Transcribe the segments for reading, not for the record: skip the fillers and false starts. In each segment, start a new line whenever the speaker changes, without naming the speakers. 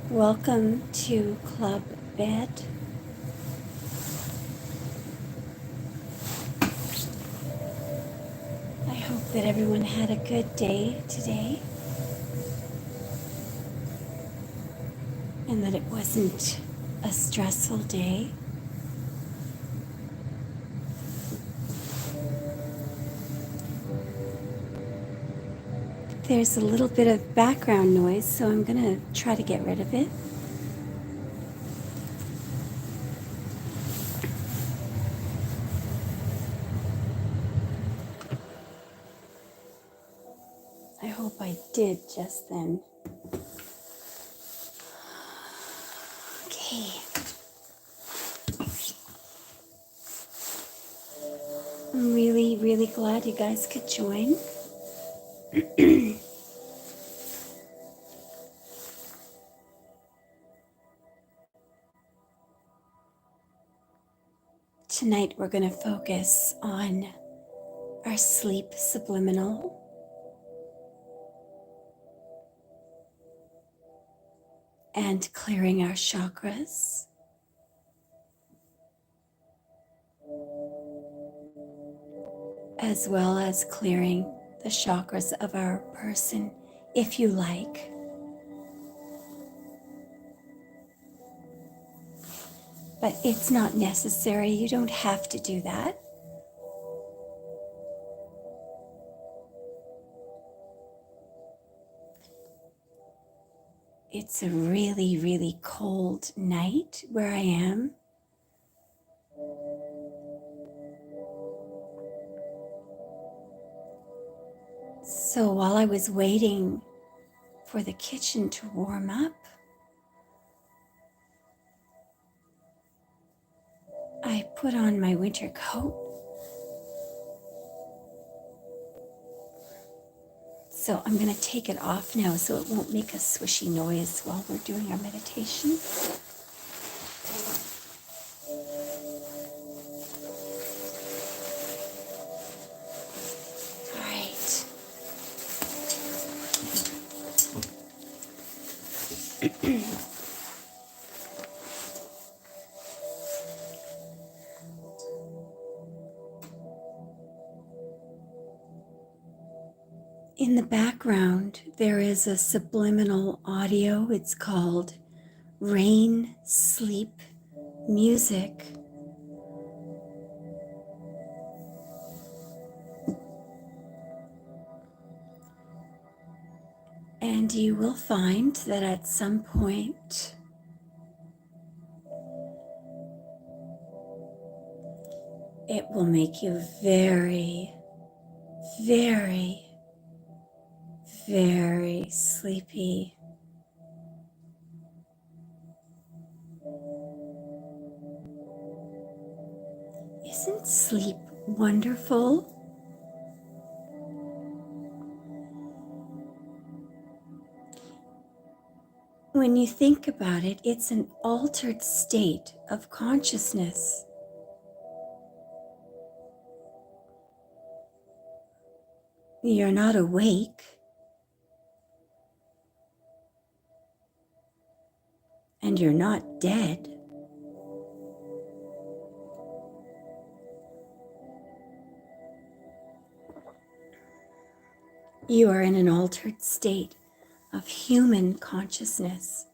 Welcome to Club Bed. I hope that everyone had a good day today and that it wasn't a stressful day. There's a little bit of background noise, so I'm going to try to get rid of it. I hope I did just then. Okay. I'm really glad you guys could join. Tonight we're going to focus on our sleep subliminal and clearing our chakras. As well as clearing the chakras of our person, if you like. But it's not necessary. You don't have to do that. It's a really cold night where I am. So while I was waiting for the kitchen to warm up, I put on my winter coat. So I'm going to take it off now so it won't make a swishy noise while we're doing our meditation. All right. In the background, there is a subliminal audio. It's called Rain, Sleep, Music. And you will find that at some point, it will make you very sleepy. Isn't sleep wonderful? When you think about it, it's an altered state of consciousness. You're not awake. And you're not dead. You are in an altered state of human consciousness.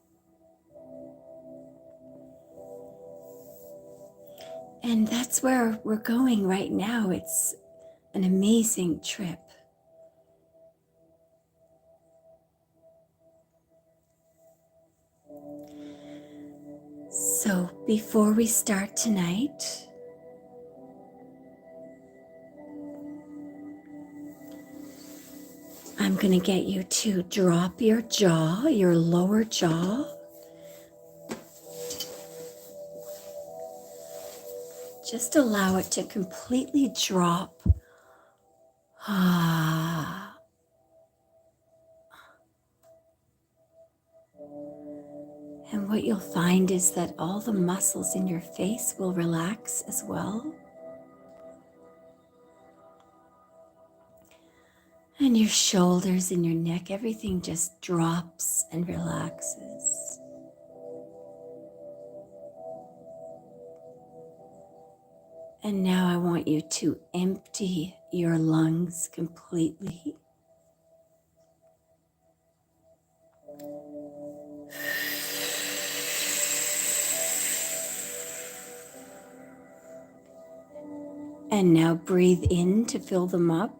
And that's where we're going right now. It's an amazing trip. So before we start tonight, I'm going to get you to drop your jaw, your lower jaw. Just allow it to completely drop. And what you'll find is that all the muscles in your face will relax as well. And your shoulders and your neck, everything just drops and relaxes. And now I want you to empty your lungs completely. And now breathe in to fill them up.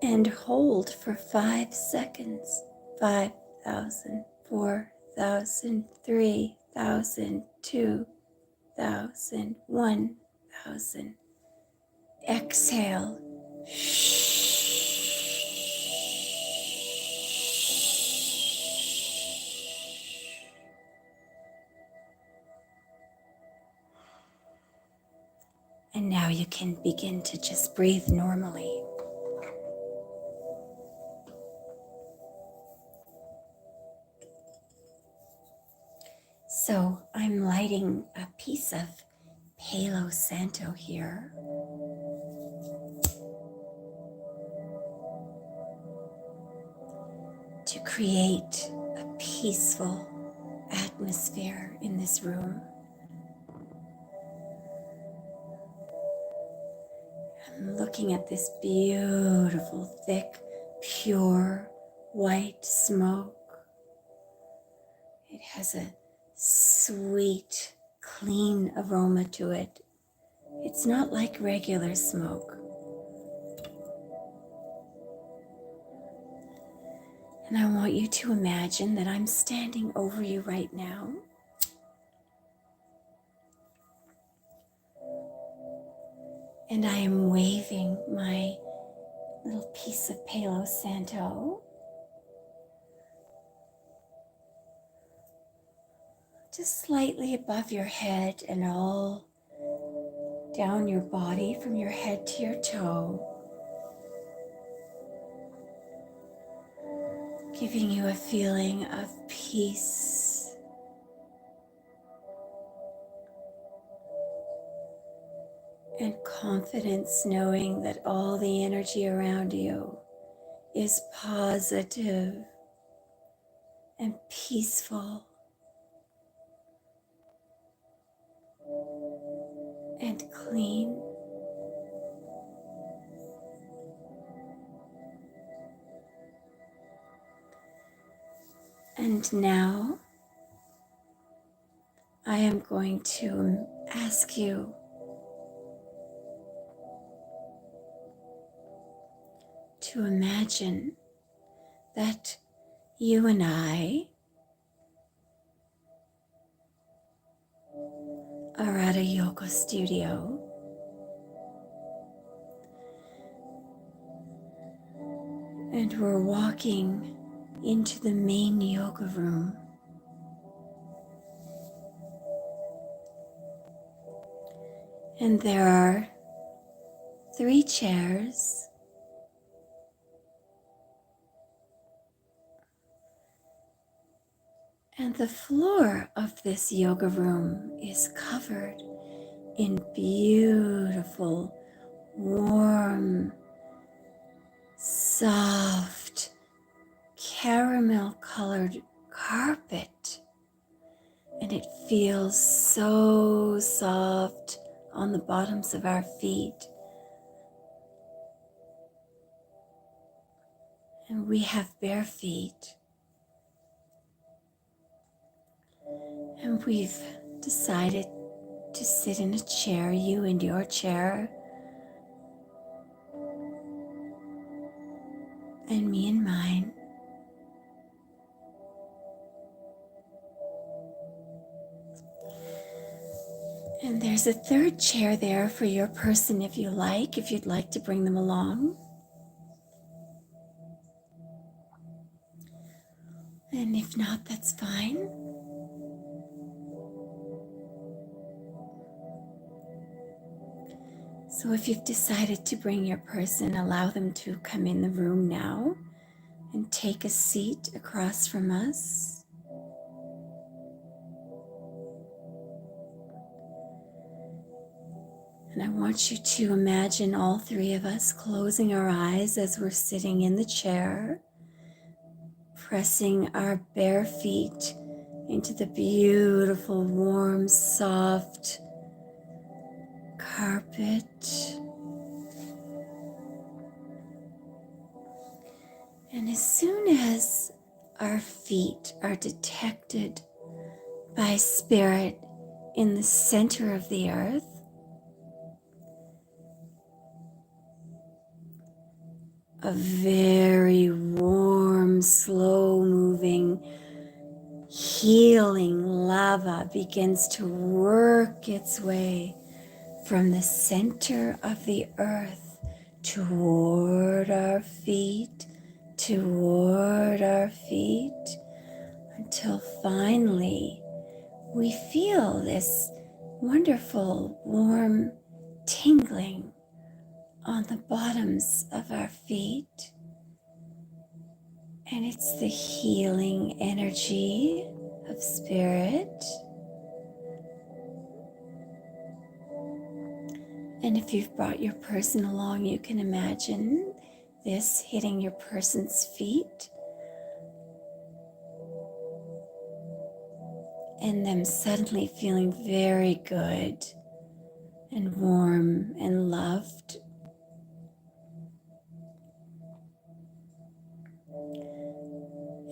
And hold for 5 seconds. 5,000, 4,000, 3,000, 2,000, 1,000. Exhale. And now you can begin to just breathe normally. So I'm lighting a piece of Palo Santo here. To create a peaceful atmosphere in this room. I'm looking at this beautiful, thick, pure, white smoke. It has a sweet, clean aroma to it. It's not like regular smoke. And I want you to imagine that I'm standing over you right now. And I am waving my little piece of Palo Santo just slightly above your head and all down your body from your head to your toe, giving you a feeling of peace and confidence, knowing that all the energy around you is positive and peaceful and clean. And now I am going to ask you to imagine that you and I are at a yoga studio, and we're walking into the main yoga room. And there are 3 chairs and the floor of this yoga room is covered in beautiful, warm, soft, caramel-colored carpet. And it feels so soft on the bottoms of our feet. And we have bare feet. And we've decided to sit in a chair, you in your chair, and me in mine. And there's a 3rd chair there for your person if you'd like to bring them along. And if not, that's fine. So if you've decided to bring your person, allow them to come in the room now and take a seat across from us. And I want you to imagine all 3 of us closing our eyes as we're sitting in the chair, pressing our bare feet into the beautiful, warm, soft carpet. And as soon as our feet are detected by spirit in the center of the earth, a very warm, slow-moving, healing lava begins to work its way from the center of the earth toward our feet, until finally we feel this wonderful, warm tingling on the bottoms of our feet. And it's the healing energy of spirit. And if you've brought your person along, you can imagine this hitting your person's feet and them suddenly feeling very good and warm and loved.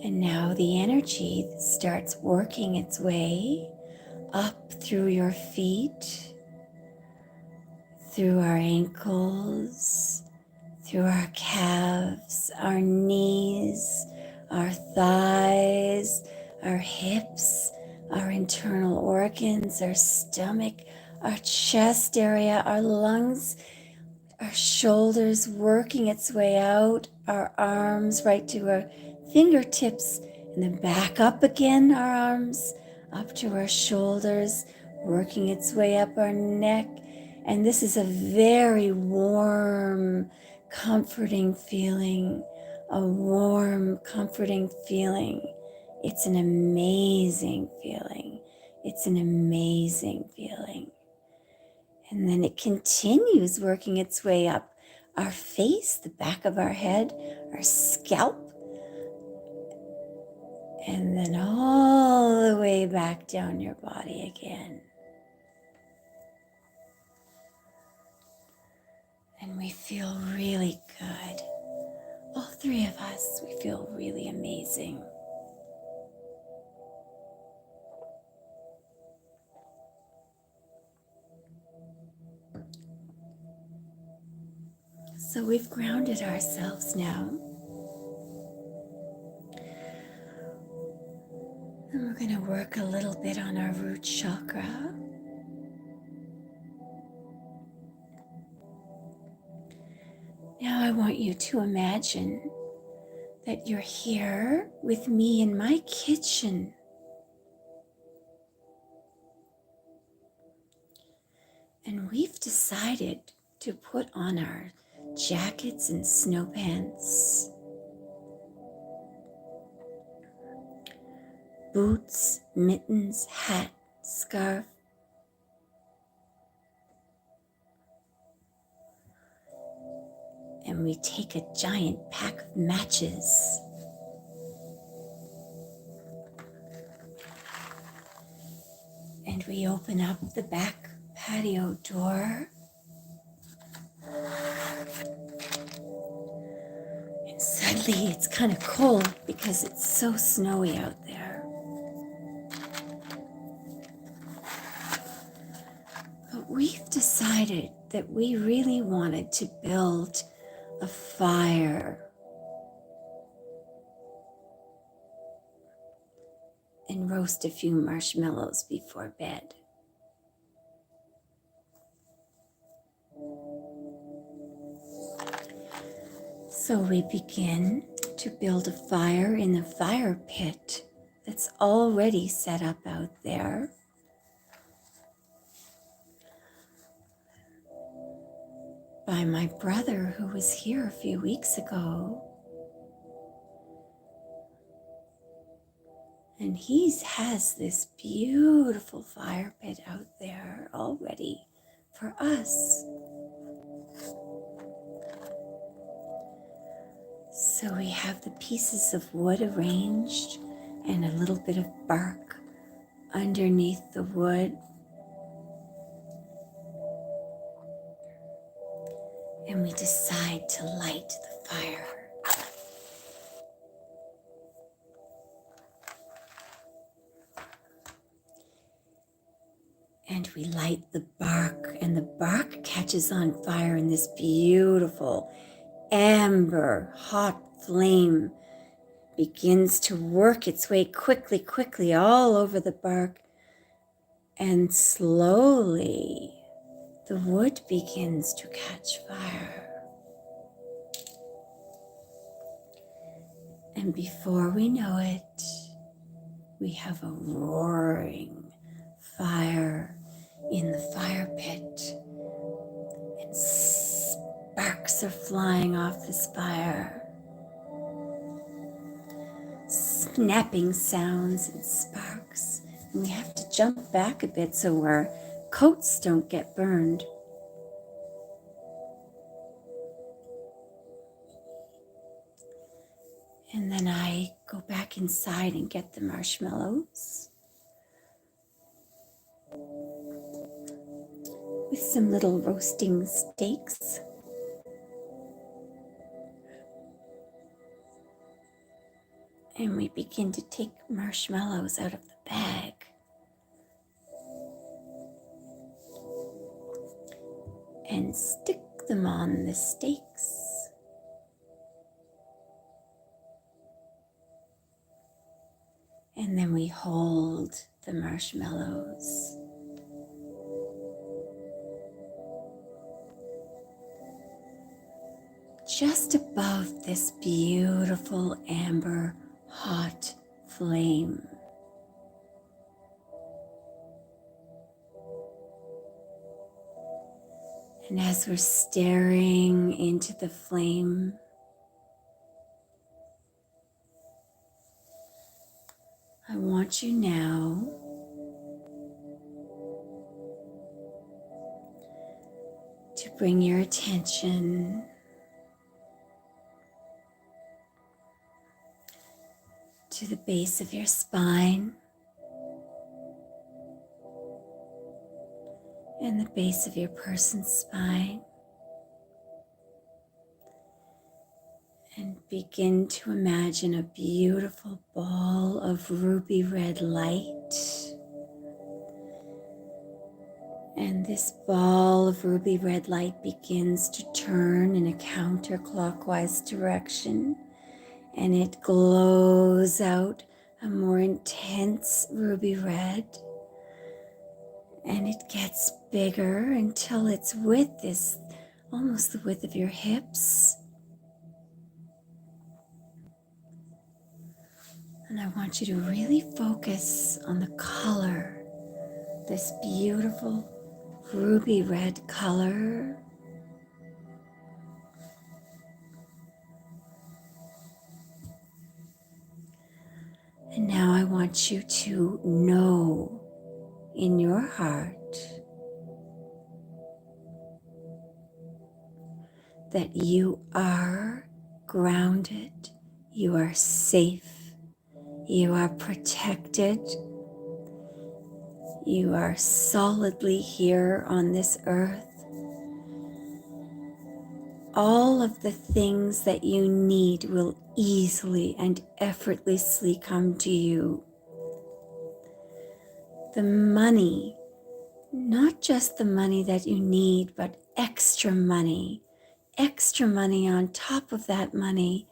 And now the energy starts working its way up through your feet, through our ankles, through our calves, our knees, our thighs, our hips, our internal organs, our stomach, our chest area, our lungs, our shoulders, working its way out, our arms right to our fingertips, and then back up again, our arms up to our shoulders, working its way up our neck. And this is a very warm, comforting feeling, a warm, comforting feeling. It's an amazing feeling. It's an amazing feeling. And then it continues working its way up our face, the back of our head, our scalp, and then all the way back down your body again. And we feel really good. All three of us, we feel really amazing. So we've grounded ourselves now. And we're going to work a little bit on our root chakra. Now I want you to imagine that you're here with me in my kitchen. And we've decided to put on our jackets and snow pants, boots, mittens, hat, scarf, and we take a giant pack of matches. And we open up the back patio door. And suddenly it's kind of cold because it's so snowy out there. But we've decided that we really wanted to build a fire and roast a few marshmallows before bed. So we begin to build a fire in the fire pit that's already set up out there. By my brother who was here a few weeks ago. And he has this beautiful fire pit out there already for us. So we have the pieces of wood arranged and a little bit of bark underneath the wood. And we decide to light the fire. And we light the bark, and the bark catches on fire in this beautiful amber hot flame begins to work its way quickly all over the bark, and slowly the wood begins to catch fire. And before we know it, we have a roaring fire in the fire pit, and sparks are flying off this fire. Snapping sounds and sparks. And we have to jump back a bit so our coats don't get burned. And then I go back inside and get the marshmallows with some little roasting steaks. And we begin to take marshmallows out of the bag. And stick them on the steaks. And then we hold the marshmallows. Just above this beautiful amber hot flame. And as we're staring into the flame, I want you now to bring your attention to the base of your spine and the base of your person's spine, and begin to imagine a beautiful ball of ruby red light. And this ball of ruby red light begins to turn in a counterclockwise direction, and it glows out a more intense ruby red, and it gets bigger until its width is almost the width of your hips. And I want you to really focus on the color, this beautiful ruby red color. And now I want you to know in your heart that you are grounded, you are safe, you are protected, you are solidly here on this earth. All of the things that you need will easily and effortlessly come to you. The money, not just the money that you need, but extra money on top of that money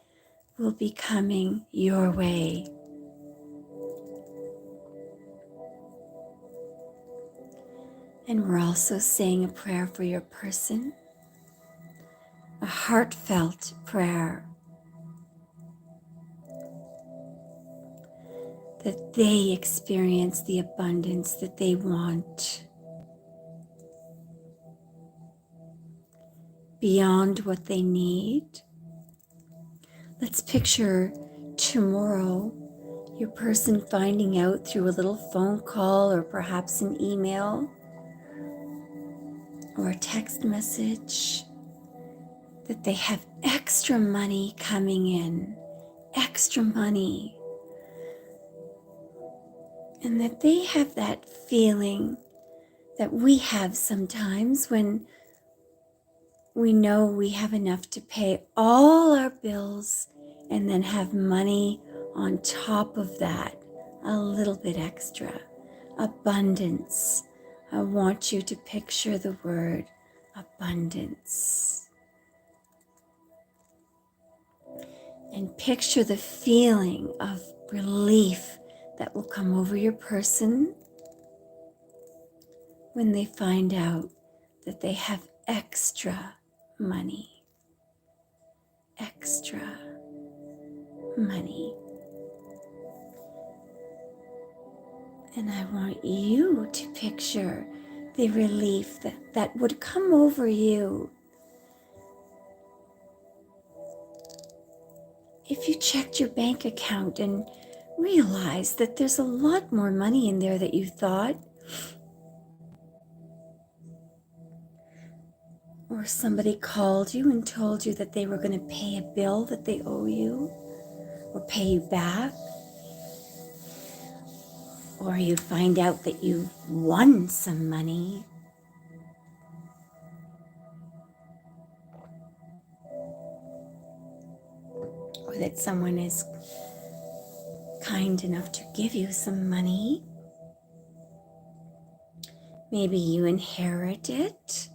will be coming your way. And we're also saying a prayer for your person, a heartfelt prayer that they experience the abundance that they want beyond what they need. Let's picture tomorrow your person finding out through a little phone call or perhaps an email or a text message that they have extra money coming in, extra money. And that they have that feeling that we have sometimes when we know we have enough to pay all our bills and then have money on top of that, a little bit extra. Abundance. I want you to picture the word abundance. And picture the feeling of relief that will come over your person when they find out that they have extra money. Extra money. And I want you to picture the relief that would come over you if you checked your bank account and realized that there's a lot more money in there than you thought. Or somebody called you and told you that they were going to pay a bill that they owe you or pay you back. Or you find out that you won some money. Or that someone is kind enough to give you some money. Maybe you inherit it.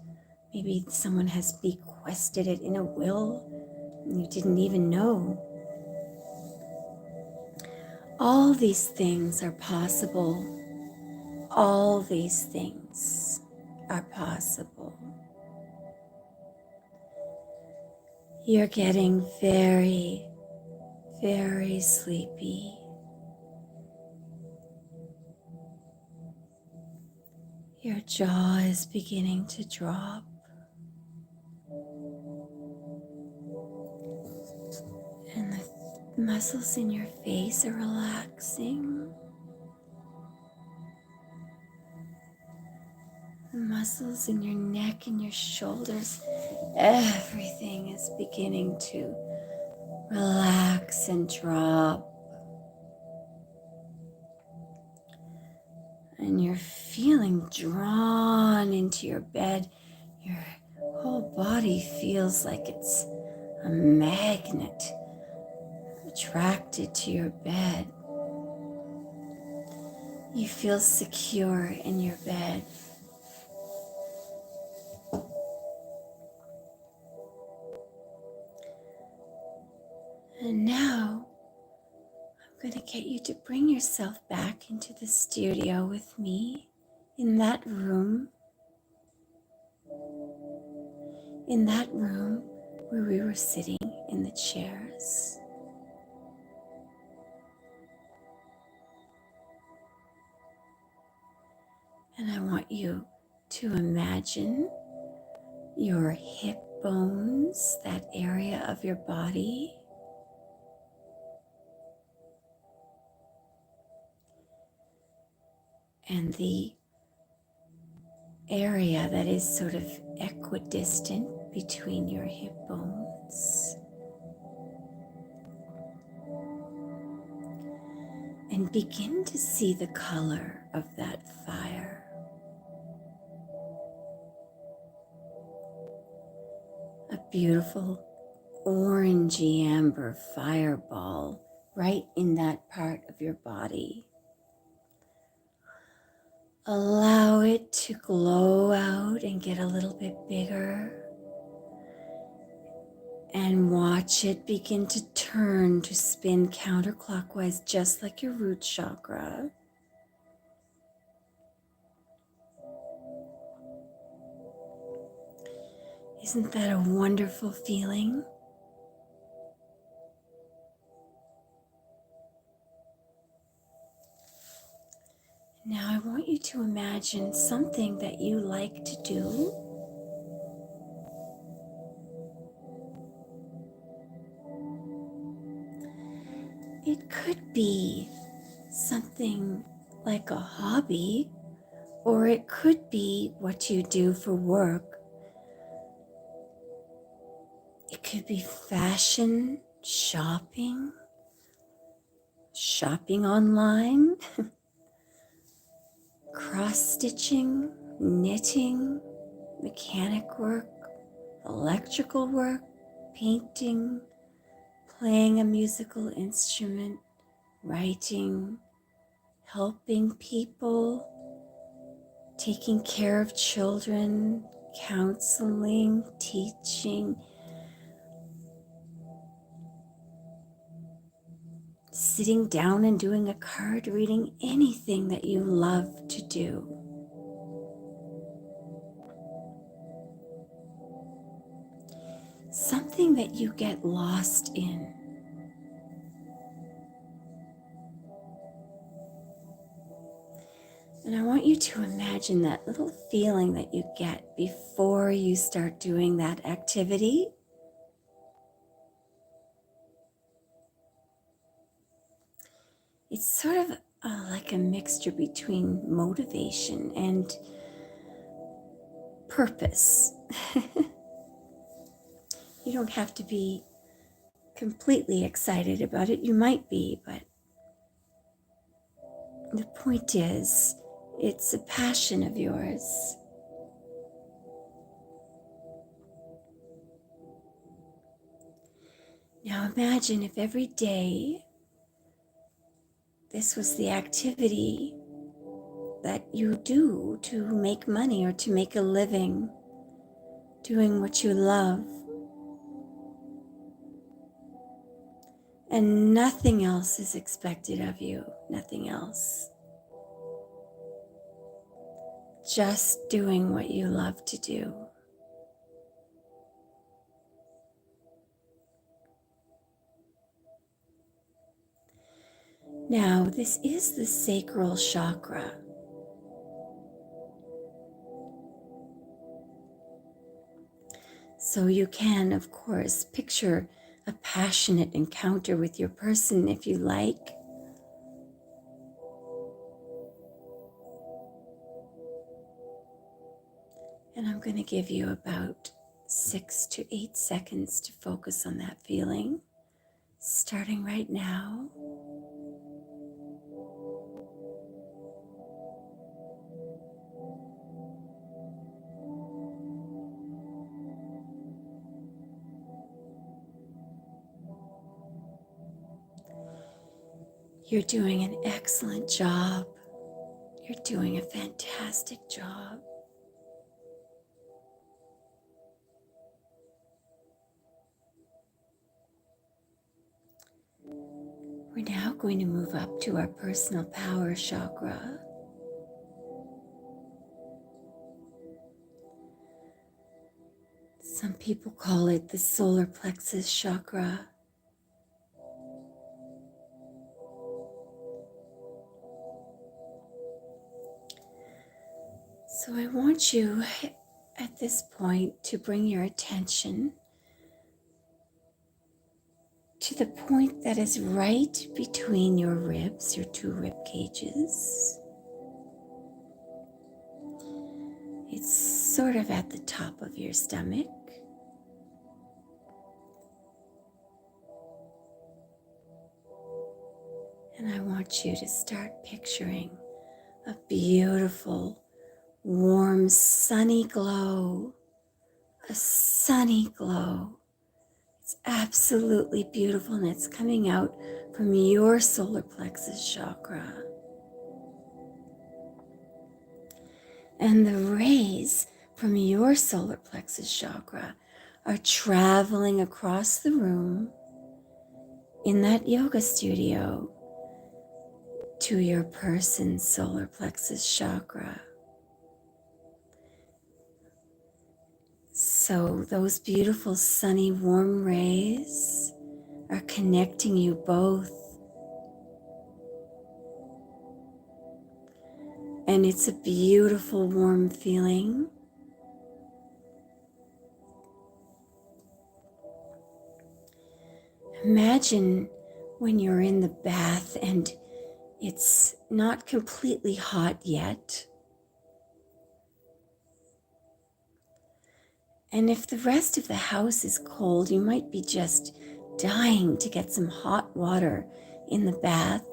Maybe someone has bequested it in a will and you didn't even know. All these things are possible. All these things are possible. You're getting very, very sleepy. Your jaw is beginning to drop. And the muscles in your face are relaxing. The muscles in your neck and your shoulders, everything is beginning to relax and drop. And you're feeling drawn into your bed. Your whole body feels like it's a magnet attracted to your bed. You feel secure in your bed. And now I'm going to get you to bring yourself back into the studio with me in that room. In that room where we were sitting in the chairs. And I want you to imagine your hip bones, that area of your body. And the area that is sort of equidistant between your hip bones. And begin to see the color of that fire. A beautiful orangey amber fireball right in that part of your body. Allow it to glow out and get a little bit bigger. And watch it begin to turn, to spin counterclockwise, just like your root chakra. Isn't that a wonderful feeling? Now I want you to imagine something that you like to do. It could be something like a hobby, or it could be what you do for work. It could be fashion, shopping online. cross-stitching, knitting, mechanic work, electrical work, painting, playing a musical instrument, writing, helping people, taking care of children, counseling, teaching, sitting down and doing a card reading, anything that you love to do. Something that you get lost in. And I want you to imagine that little feeling that you get before you start doing that activity. It's sort of like a mixture between motivation and purpose. You don't have to be completely excited about it. You might be, but the point is, it's a passion of yours. Now imagine if every day this was the activity that you do to make money or to make a living, doing what you love, and nothing else is expected of you, nothing else. Just doing what you love to do. Now, this is the Sacral Chakra. So you can, of course, picture a passionate encounter with your person if you like. And I'm going to give you about 6 to 8 seconds to focus on that feeling, starting right now. You're doing an excellent job. You're doing a fantastic job. We're now going to move up to our personal power chakra. Some people call it the solar plexus chakra. So I want you at this point to bring your attention to the point that is right between your ribs, your 2 rib cages. It's sort of at the top of your stomach. And I want you to start picturing a beautiful, warm, sunny glow. A sunny glow. It's absolutely beautiful, and it's coming out from your solar plexus chakra. And the rays from your solar plexus chakra are traveling across the room in that yoga studio to your person's solar plexus chakra. So those beautiful sunny warm rays are connecting you both. And it's a beautiful warm feeling. Imagine when you're in the bath and it's not completely hot yet. And if the rest of the house is cold, you might be just dying to get some hot water in the bath.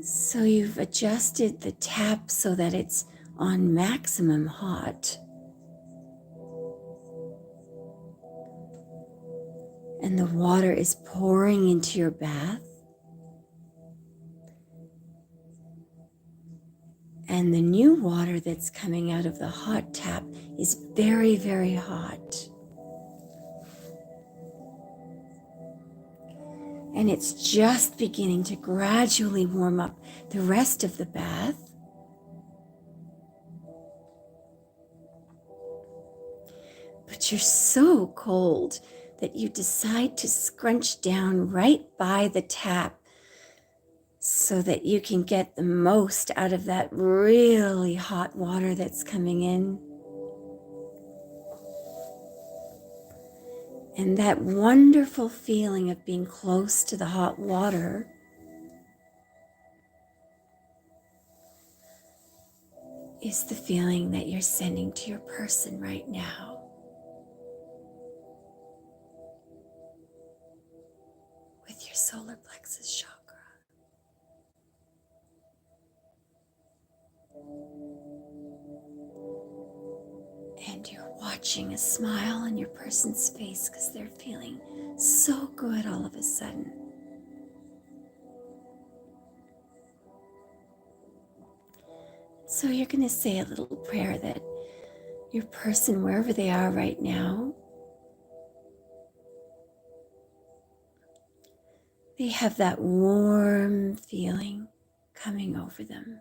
So you've adjusted the tap so that it's on maximum hot. And the water is pouring into your bath. And the new water that's coming out of the hot tap is very, very hot. And it's just beginning to gradually warm up the rest of the bath. But you're so cold that you decide to scrunch down right by the tap so that you can get the most out of that really hot water that's coming in. And that wonderful feeling of being close to the hot water is the feeling that you're sending to your person right now. With your solar plexus chakra. And you're watching a smile on your person's face because they're feeling so good all of a sudden. So you're going to say a little prayer that your person, wherever they are right now, they have that warm feeling coming over them.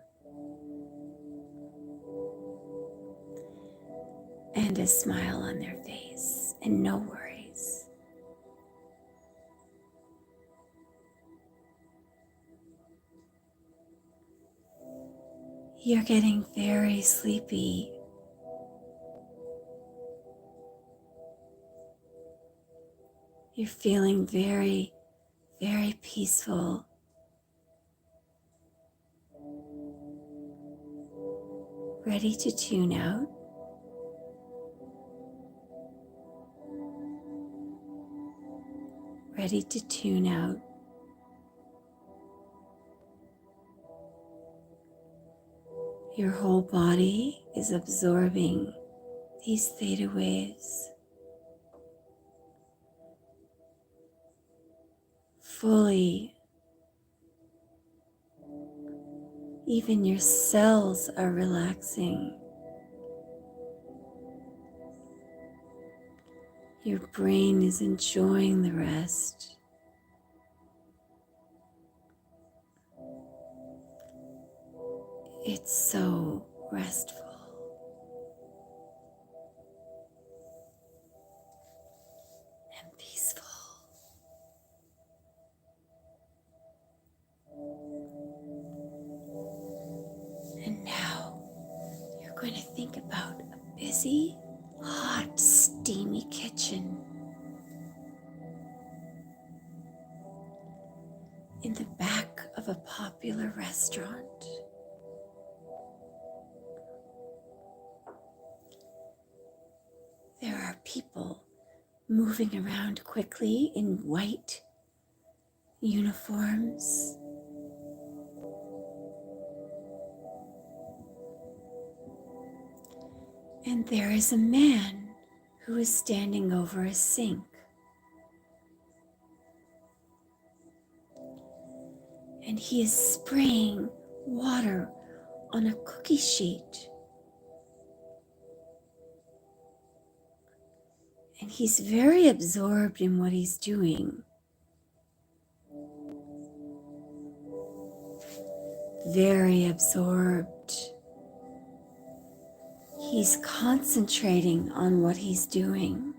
And a smile on their face and no worries. You're getting very sleepy. You're feeling very, very peaceful. Ready to tune out. Ready to tune out. Your whole body is absorbing these theta waves fully. Even your cells are relaxing. Your brain is enjoying the rest. It's so restful and peaceful. And now you're going to think about a busy, hot, steamy kitchen in the back of a popular restaurant. There are people moving around quickly in white uniforms. And there is a man who is standing over a sink. And he is spraying water on a cookie sheet. And he's very absorbed in what he's doing. Very absorbed. He's concentrating on what he's doing.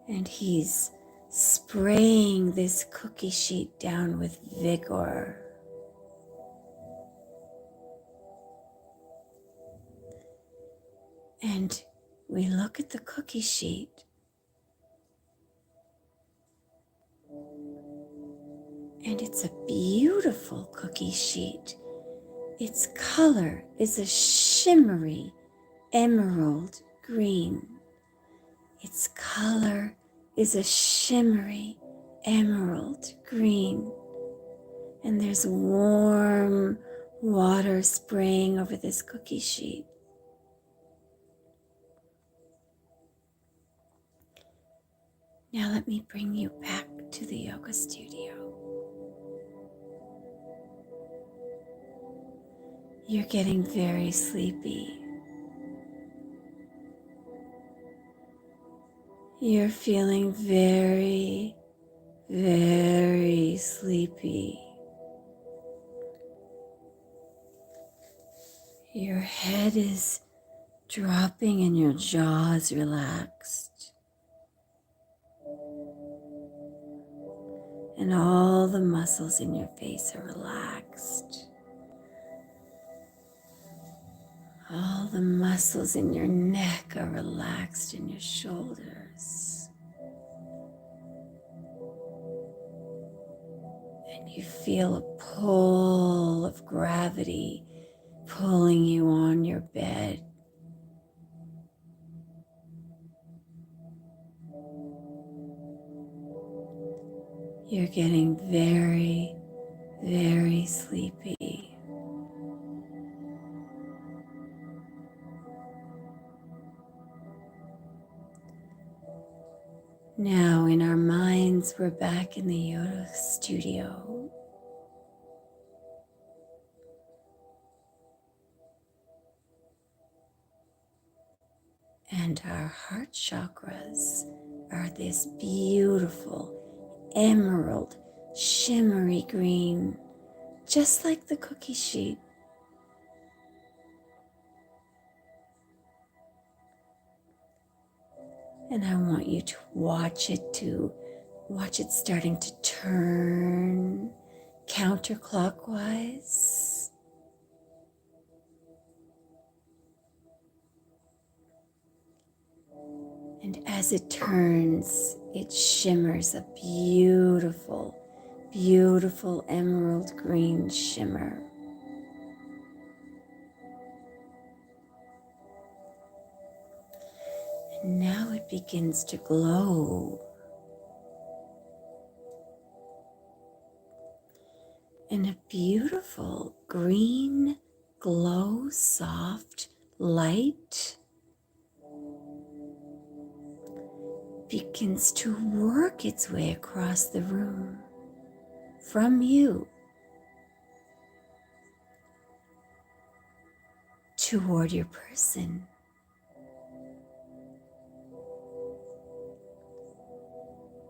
And he's spraying this cookie sheet down with vigor. And we look at the cookie sheet. And it's a beautiful cookie sheet. Its color is a shimmery emerald green. Its color is a shimmery emerald green. and there's warm water spraying over this cookie sheet. Now let me bring you back to the yoga studio. You're getting very sleepy. You're feeling very, very sleepy. Your head is dropping and your jaw is relaxed. And all the muscles in your face are relaxed. All the muscles in your neck are relaxed in your shoulders. And you feel a pull of gravity pulling you on your bed. You're getting very, very sleepy. Now in our minds, we're back in the yoga studio. And our heart chakras are this beautiful emerald, shimmery green, just like the cookie sheet. And I want you to watch it starting to turn counterclockwise. And as it turns, it shimmers a beautiful, beautiful emerald green shimmer. And now it begins to glow. And a beautiful green glow, soft light begins to work its way across the room from you toward your person.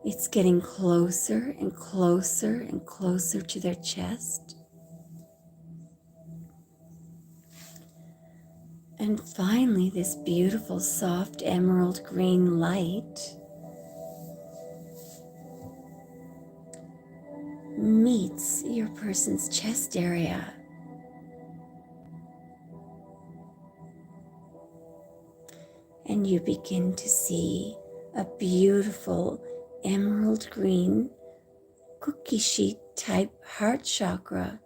It's getting closer and closer and closer to their chest. And finally, this beautiful, soft emerald green light meets your person's chest area. And you begin to see a beautiful emerald green cookie sheet type heart chakra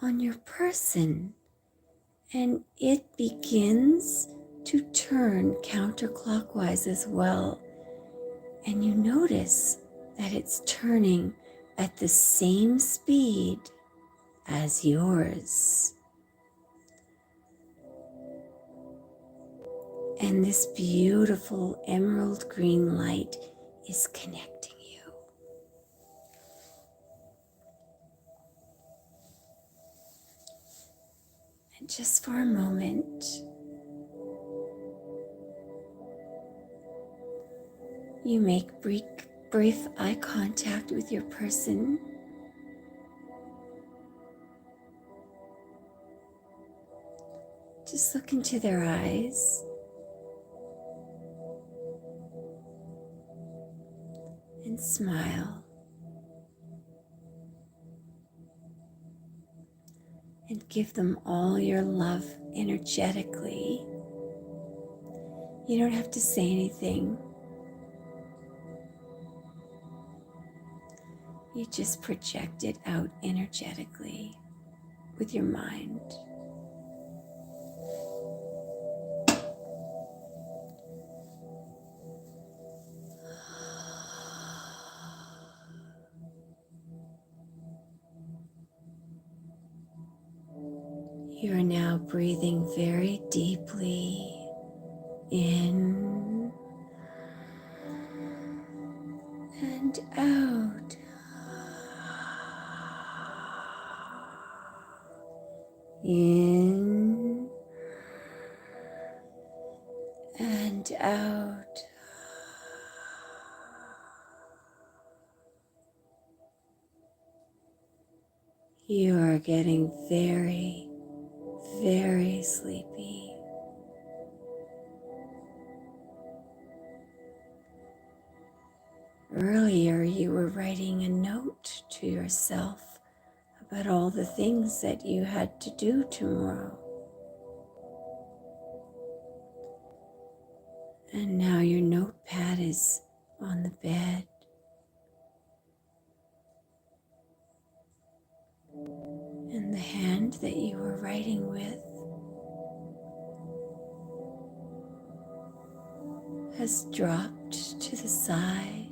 on your person. And it begins to turn counterclockwise as well. And you notice that it's turning at the same speed as yours. And this beautiful emerald green light is connecting you. And just for a moment, you make brief eye contact with your person. Just look into their eyes. And smile. And give them all your love energetically. You don't have to say anything. You just project it out energetically with your mind. You're now breathing very deeply in and out. In and out. You are getting very, very sleepy. Earlier, you were writing a note to yourself about all the things that you had to do tomorrow. And now your notepad is on the bed. And the hand that you were writing with has dropped to the side.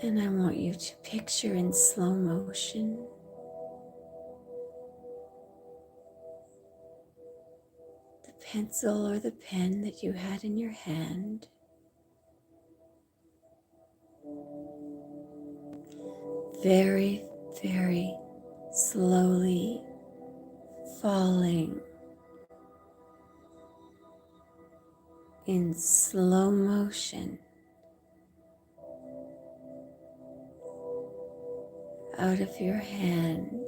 And I want you to picture in slow motion the pencil or the pen that you had in your hand very, very slowly falling in slow motion out of your hand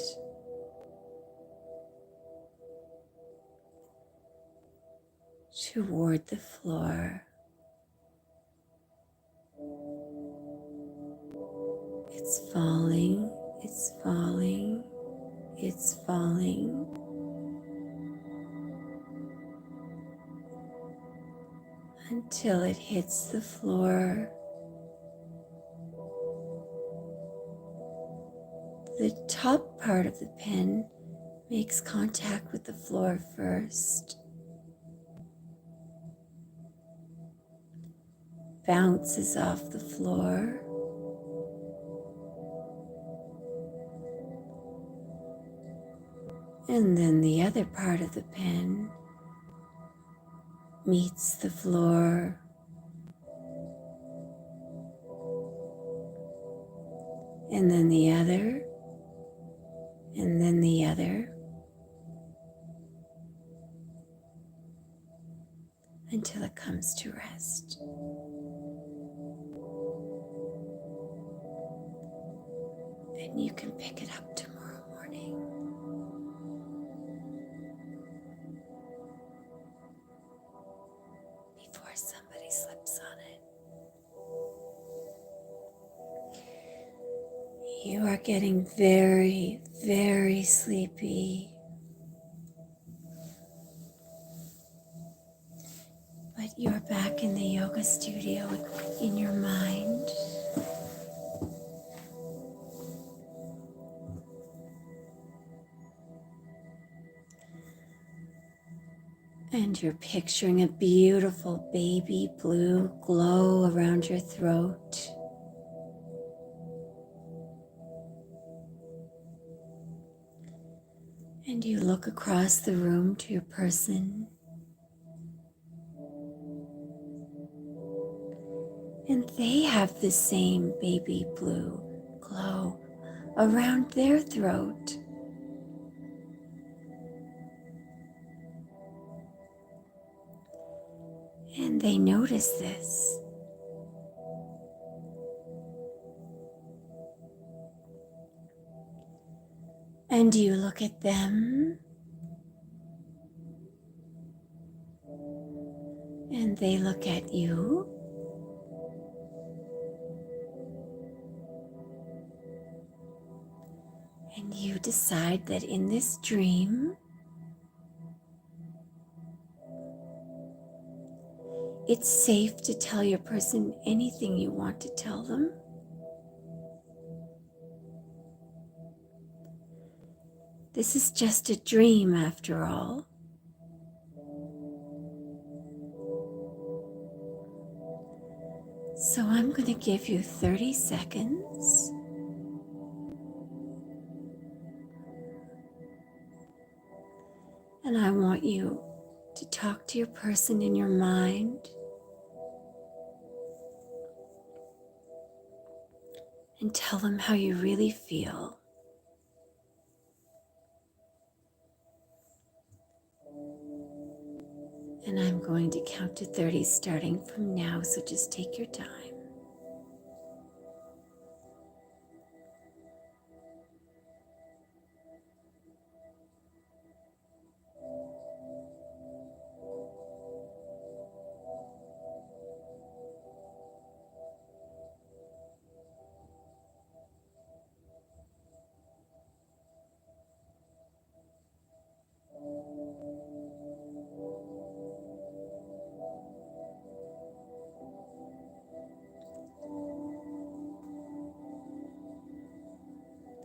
toward the floor. It's falling, it's falling, it's falling. Until it hits the floor. The top part of the pen makes contact with the floor first, bounces off the floor, and then the other part of the pen meets the floor, and then the other, and then the other, until it comes to rest. And you can pick it up tomorrow morning. Before somebody slips on it. You are getting very, very sleepy. But you're back in the yoga studio in your mind. And you're picturing a beautiful baby blue glow around your throat. And you look across the room to your person. And they have the same baby blue glow around their throat. And they notice this. And you look at them. And they look at you. And you decide that in this dream, it's safe to tell your person anything you want to tell them. This is just a dream after all. So I'm going to give you 30 seconds And I want you to talk to your person in your mind and tell them how you really feel. And I'm going to count to 30 starting from now, so just take your time.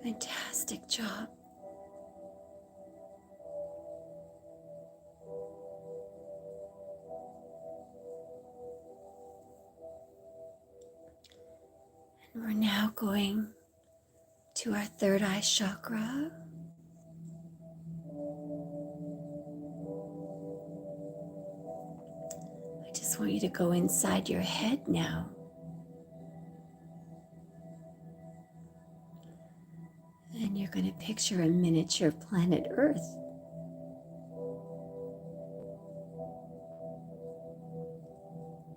Fantastic job. And we're now going to our third eye chakra. I just want you to go inside your head now. And you're going to picture a miniature planet Earth.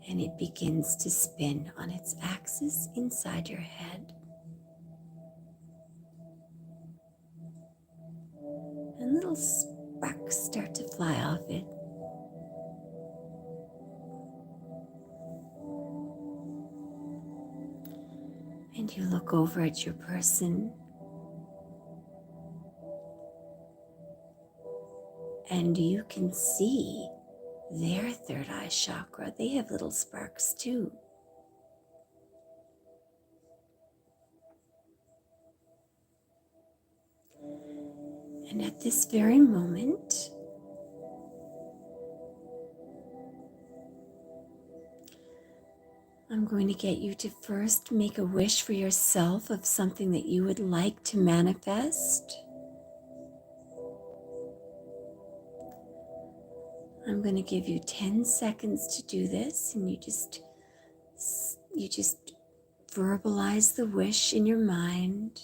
And it begins to spin on its axis inside your head. And little sparks start to fly off it. And you look over at your person. And you can see their third eye chakra. They have little sparks too. And at this very moment, I'm going to get you to first make a wish for yourself of something that you would like to manifest. I'm going to give you 10 seconds to do this, and you just verbalize the wish in your mind.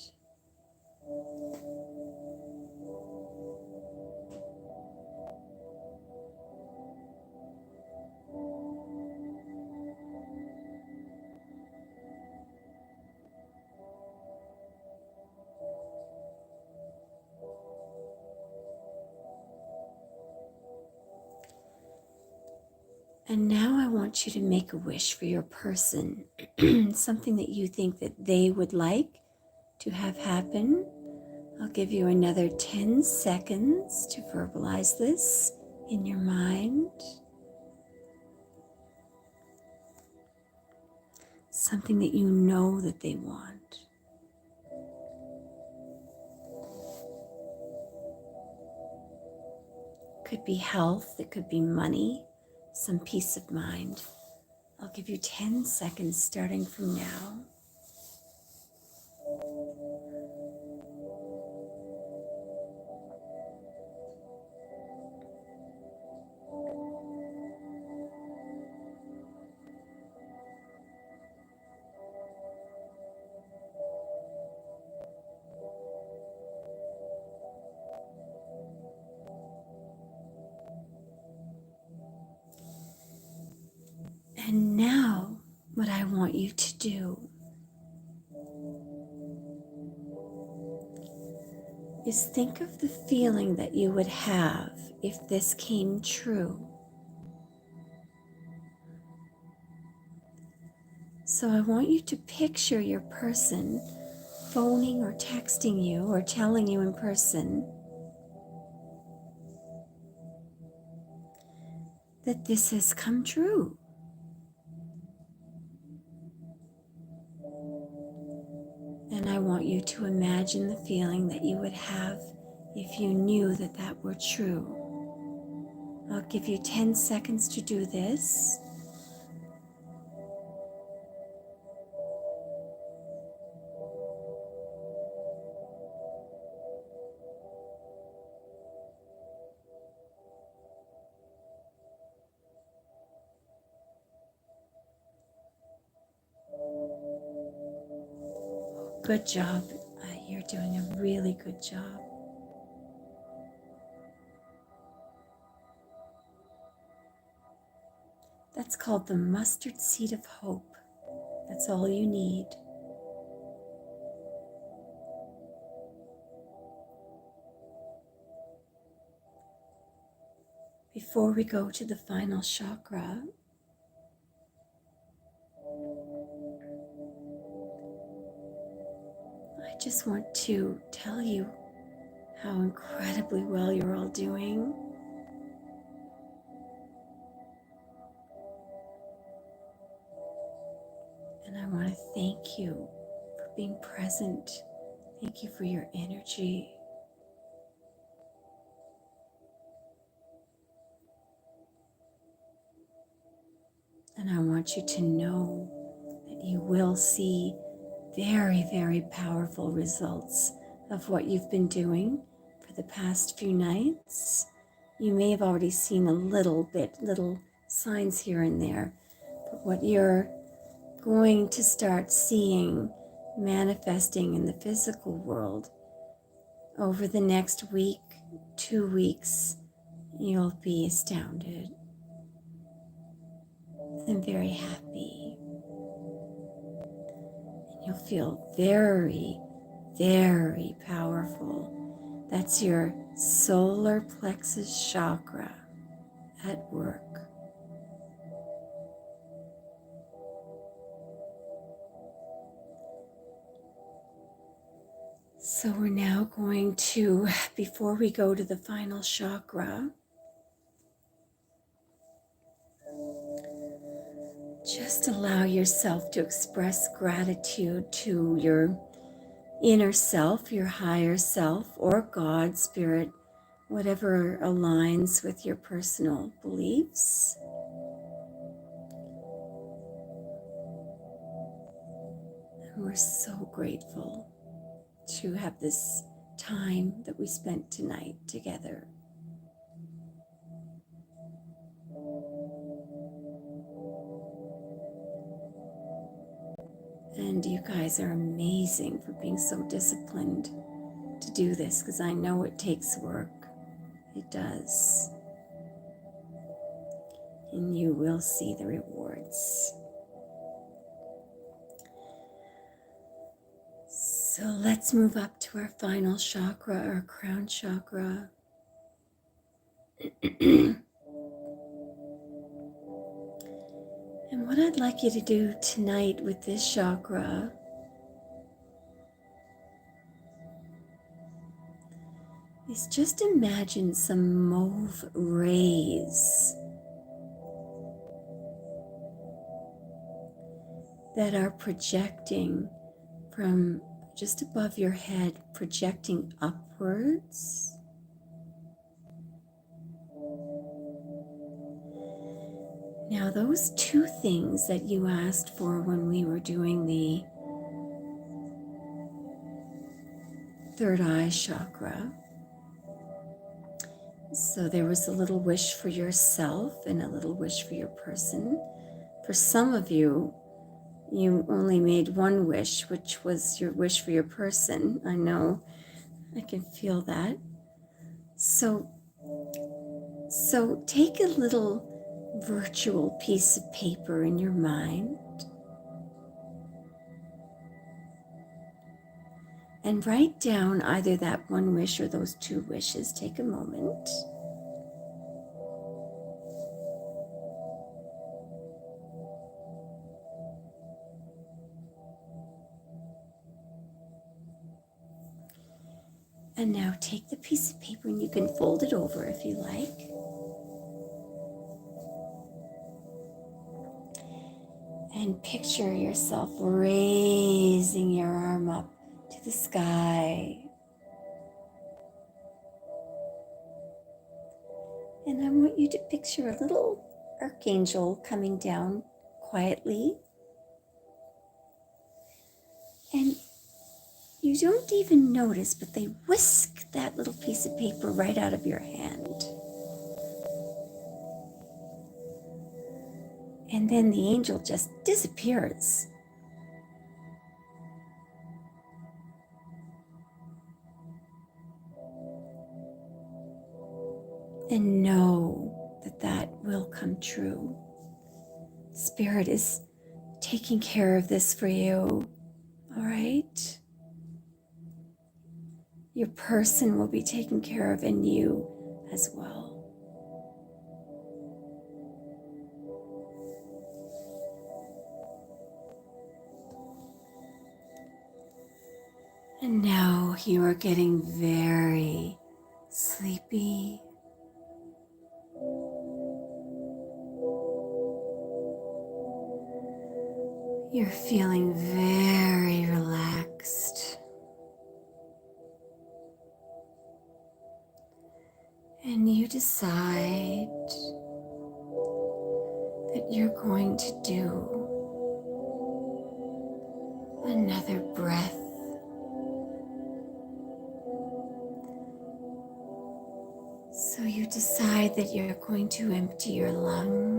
And now I want you to make a wish for your person, something that you think that they would like to have happen. I'll give you another 10 seconds to verbalize this in your mind. Something that you know that they want. Could be health, it could be money, some peace of mind. I'll give you 10 seconds starting from now. And now, what I want you to do is think of the feeling that you would have if this came true. So I want you to picture your person phoning or texting you or telling you in person that this has come true. And I want you to imagine the feeling that you would have if you knew that that were true. I'll give you 10 seconds to do this. Good job. You're doing a really good job. That's called the mustard seed of hope. That's all you need. Before we go to the final chakra, I just want to tell you how incredibly well you're all doing. And I want to thank you for being present. Thank you for your energy. And I want you to know that you will see very, very powerful results of what you've been doing for the past few nights. You may have already seen a little signs here and there, but what you're going to start seeing manifesting in the physical world over the next week, 2 weeks, you'll be astounded and very happy. And you'll feel very, very powerful. That's your solar plexus chakra at work. So we're now going to, before we go to the final chakra, just allow yourself to express gratitude to your inner self, your higher self, or God, Spirit, whatever aligns with your personal beliefs. And we're so grateful to have this time that we spent tonight together. And you guys are amazing for being so disciplined to do this, because I know it takes work. It does. And you will see the rewards. So let's move up to our final chakra, our crown chakra. And what I'd like you to do tonight with this chakra is just imagine some mauve rays that are projecting from just above your head, projecting upwards. Now, those two things that you asked for when we were doing the third eye chakra. So there was a little wish for yourself and a little wish for your person. For some of you, you only made one wish, which was your wish for your person. I know, I can feel that. So take a little virtual piece of paper in your mind and write down either that one wish or those two wishes. Take a moment. And now take the piece of paper, and you can fold it over if you like. And picture yourself raising your arm up to the sky. And I want you to picture a little archangel coming down quietly. And you don't even notice, but they whisk that little piece of paper right out of your hand. And then the angel just disappears. and know that that will come true. Spirit is taking care of this for you, all right? Your person will be taken care of, and you as well. And now you are getting very sleepy. You're feeling very relaxed. And you decide that you're going to do another breath. So you decide that you're going to empty your lungs.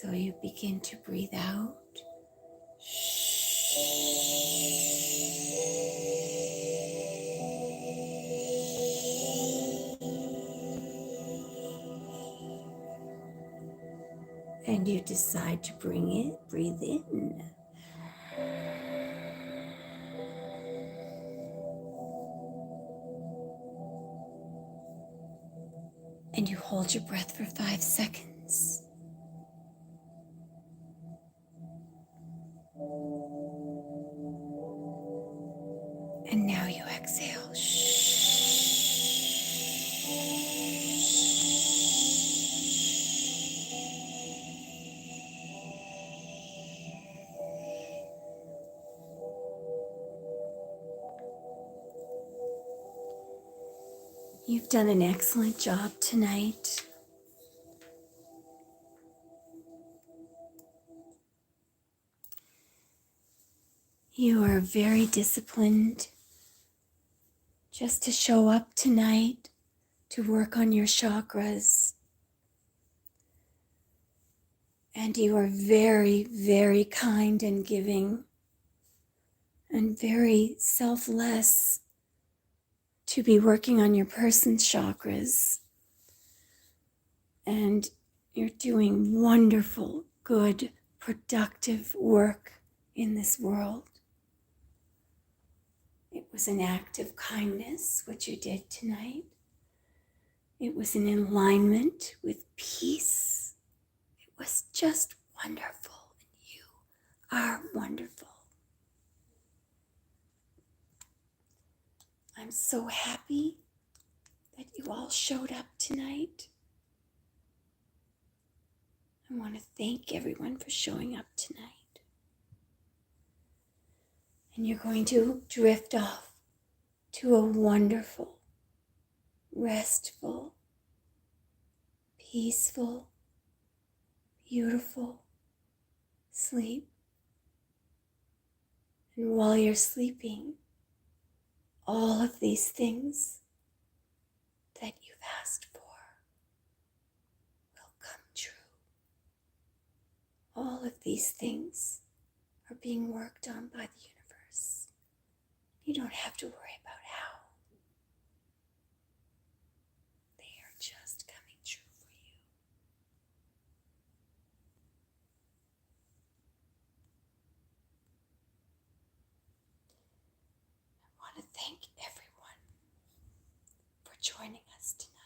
So you begin to breathe out. And you decide to breathe in. And you hold your breath for 5 seconds. And now you exhale. You've done an excellent job tonight. You are very disciplined just to show up tonight to work on your chakras. And you are very, very kind and giving and very selfless to be working on your person's chakras. And you're doing wonderful, good, productive work in this world. It was an act of kindness, what you did tonight. It was in alignment with peace. It was just wonderful, and you are wonderful. I'm so happy that you all showed up tonight. I want to thank everyone for showing up tonight. And you're going to drift off to a wonderful, restful, peaceful, beautiful sleep. And while you're sleeping, all of these things that you've asked for will come true. All of these things are being worked on by the universe. You don't have to worry about how. They are just coming true for you. I want to thank everyone for joining us tonight.